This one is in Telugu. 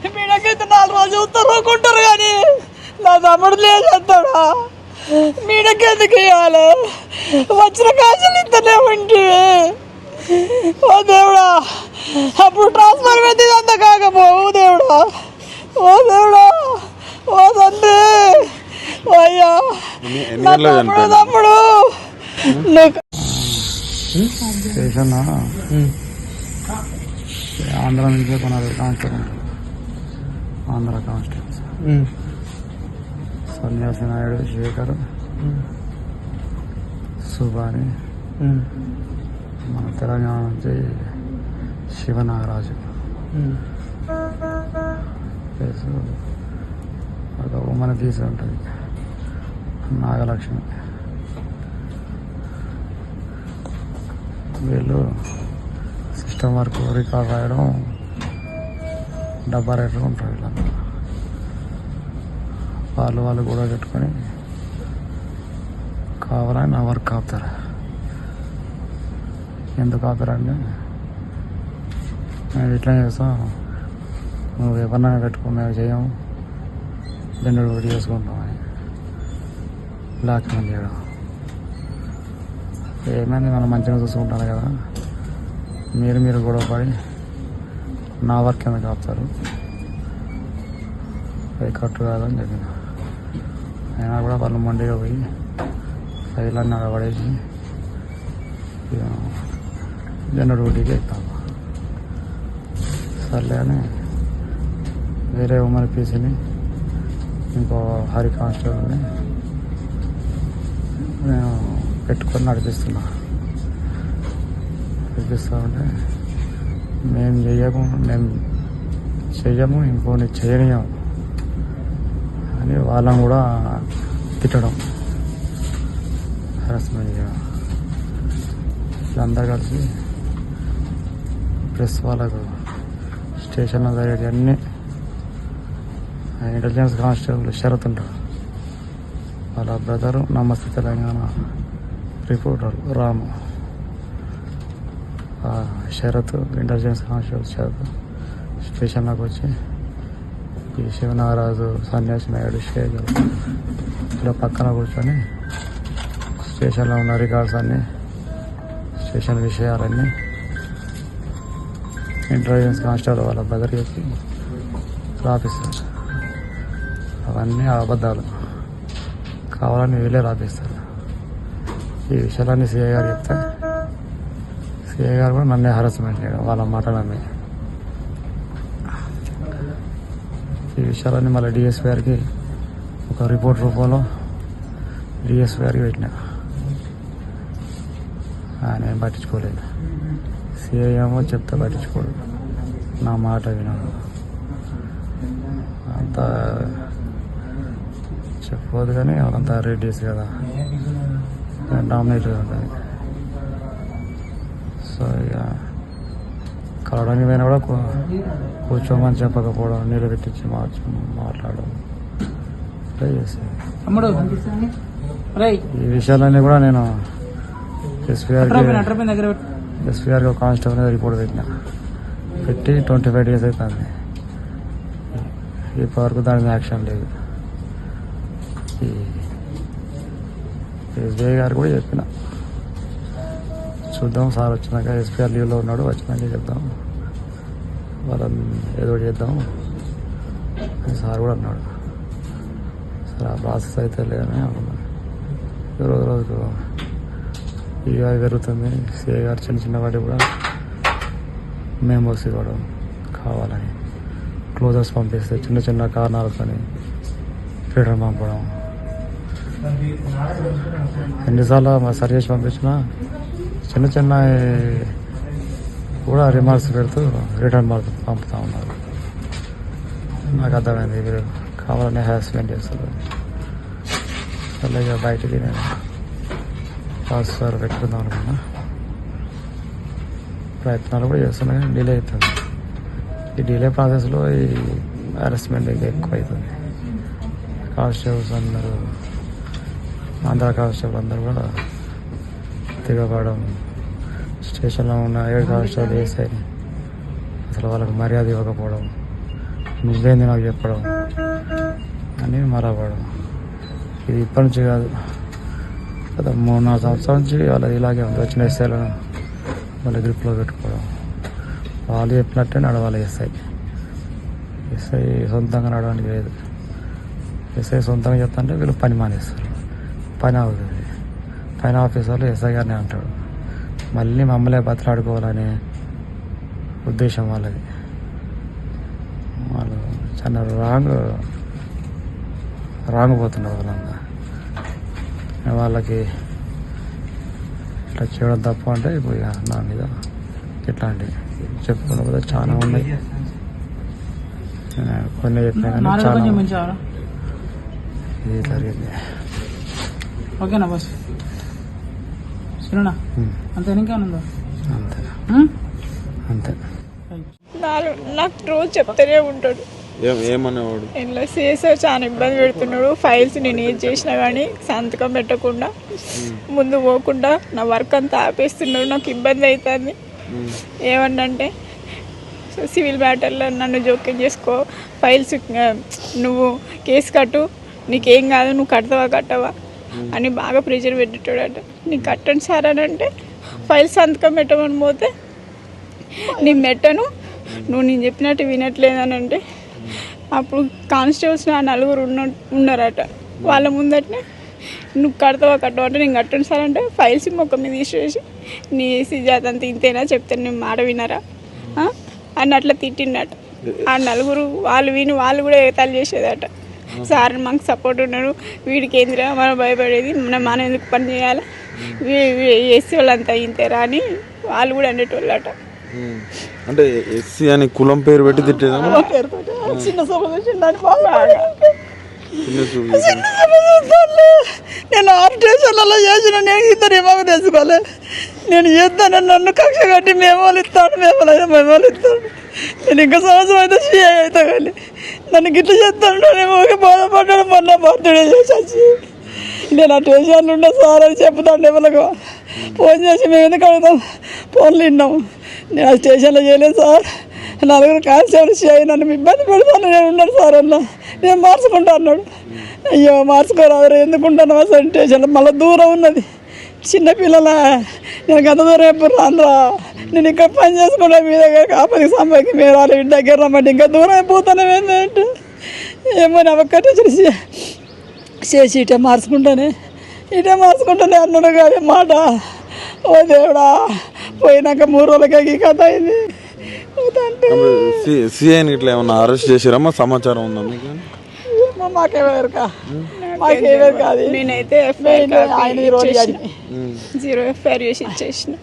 మీడకైతే 4 రోజులు చూస్తారుకుంటారు కానీ నా తమ్ముడు లేచేస్తాడా? మీడకెందుకు ఇవ్వాలి? వచ్చిన కాసులు ఇంతనే ఉంటే ఓ దేవుడా, అప్పుడు ట్రాన్స్ఫర్ పెట్టింది అంత కాకపోవు దేవుడా, ఓ దేవుడా, ఓ తండ్రి, అయ్యా నా తమ్ముడు స్టేషన్ ఆంధ్ర నుంచి కొనాలి కాన్స్టేబుల్, ఆంధ్ర కాన్స్టేబుల్ సన్యాసి నాయుడు, శేఖర్, సుబాని, మన తెలంగాణ నుంచి శివనాగరాజు, ప్లస్ ఒక ఉమ్మని తీసి ఉంటుంది నాగలక్ష్మి. వీళ్ళు సిస్టమ్ వర్క్ రికార్డ్ రాయడం, డబ్బా రైటర్ ఉంటారు. వీళ్ళంతా వాళ్ళు కూడా పెట్టుకొని కావాలని నా వర్క్ ఆపుతారు. ఎందుకు ఆపుతారంటే మేము ఇట్లా చేస్తాం, నువ్వు ఎవరినైనా పెట్టుకో, మేము చేయము, బెండు ఒకటి చేసుకుంటాం అని బ్లాక్మెయిల్ చేయడం. ఏమైంది, మనం మంచిగా చూసుకుంటాను కదా, మీరు గొడవపడి నా వర్క్ ఎందుకు ఆపుతారు, అది కట్టు కాదని చెప్పిన. అయినా కూడా వాళ్ళు మండిగా పోయి ఫైల్ అన్నీ పడేసి జనరల్ డ్యూటీకి ఎక్కుతాం. సర్లే అని వేరే ఉమ్మడి పీసీని, ఇంకో హరి కానిస్టేబుల్ని నేను పెట్టుకొని నడిపిస్తా ఉంటే, మేము చెయ్యము, ఇంకోని చేయనియము అని వాళ్ళని కూడా తిట్టడం, హెరాస్మెంట్ చేయడం. వీళ్ళందరూ కలిసి ప్రెస్ వాళ్ళకు స్టేషన్లో జరిగేది అన్నీ ఇంటెలిజెన్స్ కానిస్టేబుల్ షరత్ ఉంటారు, వాళ్ళ బ్రదరు నమస్తే తెలంగాణ రిపోర్టర్ రాము, షరత్ ఇంటెలిజెన్స్ కానిస్టేబుల్ షరత్ స్టేషన్లోకి వచ్చి ఈ శివనాగరాజు, సన్యాసి నాయుడు, శేఖర్ ఇలా పక్కన కూర్చొని స్టేషన్లో ఉన్న రికార్డ్స్ అన్నీ, స్టేషన్ విషయాలన్నీ ఇంటెలిజెన్స్ కానిస్టేబుల్ వాళ్ళ బ్రదర్ చెప్పి రాపిస్తారు. అవన్నీ అబద్ధాలు, కావాలని వీళ్ళే రాపిస్తారు. ఈ విషయాలన్నీ సిఐ గారు చెప్తే సిఐ గారు కూడా నన్నే హరాస్మెంట్ చేయడం, వాళ్ళ మాటలన్నీ. ఈ విషయాలన్నీ మళ్ళీ డిఎస్పీ గారికి ఒక రిపోర్ట్ రూపంలో డిఎస్పీ గారికి పెట్టిన. ఆయన ఏం పట్టించుకోలేదు. సిఐ ఏమో చెప్తే పట్టించుకోడు, నా మాట వినడు. అంతా చెప్పదు కానీ వాళ్ళంతా రెడ్డీస్ కదా, డామినేటెడ్ ఉంటుంది. సో ఇక కలవడానికి పోయినా కూడా కూర్చోమని చెప్పకపోవడం, నీళ్ళు పెట్టించి మాట్లాడడం చేసేది. ఈ విషయాలన్నీ కూడా నేను ఎస్పీ గారికి కానిస్టేబుల్ రిపోర్ట్ పెట్టి 25 days అవుతుంది. ఇప్పటివరకు దాని మీద యాక్షన్ లేదు. ఈ ఎస్బీఐ గారు కూడా చెప్పిన, చూద్దాం సార్ వచ్చినాక, ఎస్పీ గారు లీవ్లో ఉన్నాడు, వచ్చినాక చెప్దాం, వాళ్ళని ఏదో చేద్దాం అని సార్ కూడా అన్నాడు. సరే ఆ ప్రాసెస్ అయితే లేదని అనుకున్నాను. రోజుకు ఇక పెరుగుతుంది. సిఐ గారు చిన్న వాటి కూడా మెమోస్ ఇవ్వడం, కావాలని క్లోజర్స్ పంపిస్తే చిన్న కారణాలతో ఫ్రీడమ్ పంపడం. ఎన్నిసార్లు సరి చేసి పంపించినా చిన్న కూడా రిమార్క్స్ పెడుతూ రిటర్న్ పంపుతూ ఉన్నారు. నాకు అర్థమైంది వీరు కావాలనే హెరాస్మెంట్ చేస్తారు. అలాగే బయటికి నేను ట్రాన్స్ఫర్ పెట్టుకుందాం అనుకున్నా, ప్రయత్నాలు కూడా చేస్తున్నాయి, డిలే అవుతుంది. ఈ డిలే ప్రాసెస్లో ఈ హెరాస్మెంట్ ఇంకా ఎక్కువ అవుతుంది. కానిస్టేబుల్స్ అందరూ, ఆంధ్ర కానిస్టేబుల్ అందరూ కూడా తిరగబడడం, స్టేషన్లో ఉన్న 7 కానిస్టేబుల్ వేసాయి, అసలు వాళ్ళకి మర్యాద ఇవ్వకపోవడం, నువ్వేంది నాకు చెప్పడం అని మరవాడు. ఇది ఇప్పటి నుంచి కాదు, గత 3-4 సంవత్సరాల నుంచి వాళ్ళ ఇలాగే ఉంది. వచ్చిన ఎస్ఐలను వాళ్ళ గ్రిప్లో పెట్టుకోవడం, వాళ్ళు చెప్పినట్టే నడవాలి. ఎస్ఐ సొంతంగా నడవడానికి లేదు. ఎస్ఐ సొంతంగా చెప్తుంటే వీళ్ళు పని మానేస్తారు, పని అవుతుంది. పైన ఆఫీసర్లు ఎస్ఐ గారిని అంటాడు. మళ్ళీ మమ్మల్ని బతలాడుకోవాలనే ఉద్దేశం వాళ్ళది. వాళ్ళు చాలా రాంగ్ పోతున్నారు వాళ్ళంతా. వాళ్ళకి ఇట్లా చేయడం తప్పు అంటే ఇప్పుడు నా మీద ఇట్లాంటివి చెప్పుకున్న కూడా చాలా ఉన్నాయి. కొన్ని చెప్పినా కానీ చాలా ఇది జరిగింది. ఓకేనా బస్ అంతే, ఇంకేముందో అంతే అంతే. నాకు రోజు చెప్తూనే ఉంటాడు ఏమనేవాడు. ఇంట్లో చేసా చాలా ఇబ్బంది పెడుతున్నాడు. ఫైల్స్ నేను ఏం చేసినా కానీ సంతకం పెట్టకుండా ముందు పోకుండా నా వర్క్ అంతా ఆపేస్తున్నాడు. నాకు ఇబ్బంది అవుతుంది. ఏమన్నంటే సివిల్ మ్యాటర్లో నన్ను జోక్యం చేసుకో, ఫైల్స్ నువ్వు కేసు కట్టు, నీకేం కాదు, నువ్వు కట్టవా అని బాగా ప్రెషర్ పెట్టేటాడట. నీకు కట్టండి సార్ అని అంటే ఫైల్స్ సంతకం పెట్టమని పోతే నేను పెట్టను, నువ్వు నేను చెప్పినట్టు వినట్లేదని అంటే అప్పుడు కానిస్టేబుల్స్ నా 4 ఉన్నారట. వాళ్ళ ముందటనే నువ్వు కట్టవా అంటే నేను కట్టను సార్ అంటే ఫైల్స్ మొక్క మీద తీసేసి నీ ఏసీ జాత అంత ఇంతేనా చెప్తాను, నేను మాట వినరా అని అట్లా తిట్టిండట. ఆ 4 వాళ్ళు విని వాళ్ళు కూడా ఏతాలు చేసేదట. సార్ మాకు సపోర్ట్ ఉన్నాడు, వీడికి ఏందిరా మనం భయపడేది, మనం ఎందుకు పని చేయాలి, ఎస్సీ వాళ్ళంతా ఇంతేరా అని వాళ్ళు కూడా అనేటోళ్ళట. అంటే ఎస్సీ అని కులం పేరు పెట్టి తిట్టేదా? చిన్న బాగా నేను 6 స్టేషన్లలో చేసిన, నేను ఇద్దరు ఏమో తెలుసుకోలే. నేను చేద్దాను, నన్ను కక్ష కట్టి మేమోళ్ళు ఇస్తాడు, మేమోళ్ళు ఇస్తాడు. నేను ఇంకా సంవత్సరం అయితే సీఐ అవుతా కానీ నన్ను గిట్ల చేస్తాను. నేను బాధపడ్డాను. మొన్న బర్త్డే చేసి నేను ఆ స్టేషన్లు ఉండే సార్ అని చెప్తాను. ఎవరికి ఫోన్ చేసి మేము ఎందుకు అడుగుతాం, ఫోన్లు విన్నాము. నేను ఆ స్టేషన్లో చేయలేదు సార్, 4 కానిస్టేబుల్ సీఐ నన్ను ఇబ్బంది పెడతాను, నేను ఉన్నాను సార్ అన్నా, నేను మార్చుకుంటా అన్నాడు. అయ్యో మార్చుకోరాదు, ఎందుకుంటాను అసలు స్టేషన్లో మళ్ళీ దూరం ఉన్నది, చిన్నపిల్లల నేను గత దూరం ఎప్పుడు రానురా, నేను ఇక్కడ పని చేసుకుంటా, మీ దగ్గర కాపలికి సంపాదికి మీరు వాళ్ళ ఇంటి దగ్గర రమ్మంటే ఇంకా దూరం అయిపోతాను ఏంటంటే ఏమో ఒక్కటే చేసి ఇటే మార్చుకుంటానే అన్నాడు. కానీ మాట ఓ దేవుడా, పోయినాక 3 రోజులకే ఈ కథ అయింది. సీఐని ఇట్లా ఏమన్నా అరెస్ట్ చేసిరమ్మా? సమాచారం ఉందా మీకు? మాకేవారు కాదు. నేనైతే ఆయన 0 ఎఫ్ఐఆర్ చేసి ఇచ్చేసిన.